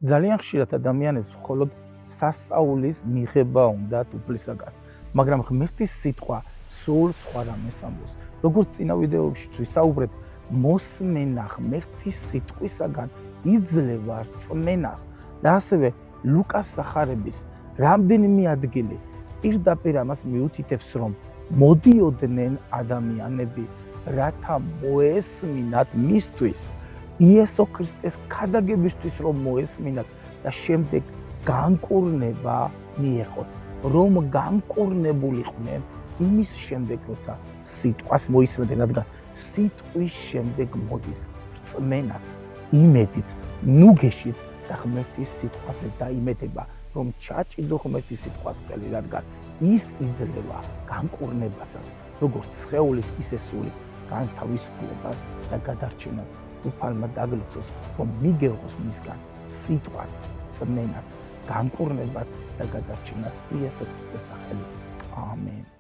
ძალიან ხშირად ადამიანებს მხოლოდ სასწაულის მიღება უნდათ უფლისაგან, მაგრამ ღმერთის სიტყვა სულ სხვა რამეს ამბობს. როგორც წინა ვიდეოებში ვისაუბრეთ, მოსმენა ღმერთის სიტყვისაგან იძლევა რწმენას და ასევე ლუკას სახარების რამდენიმე ადგილი პირდაპირ ამას მიუთითებს, რომ მოდიოდნენ ადამიანები, რათა მოესმინათ მისთვის იესო ქრისტეს ქადაგებისთვის, რომ მოესმინათ და შემდეგ განკურნება მიეღოთ, რომ განკურნებულიყვნენ იმის შემდეგ, როცა სიტყვას მოისმენდნენ, რადგან სიტყვის შემდეგ მოდის რწმენაც, იმედიც, ნუგეშიც და ღმერთის სიტყვაზე დაიმედება, რომ ჩაჭიდო ღმერთის სიტყვას ხელი, რადგან ის იძლევა განკურნებასაც, როგორც სხეულის, ისე სულის განთავისუფლებას და გადარჩენას. უფალმა დაგლოცოს, რომ მიგეღოს მისგან სიტყვაც, რწმენაც, განკურნებაც და გადარჩენაც იესო ქრისტეს სახელით. ამენ.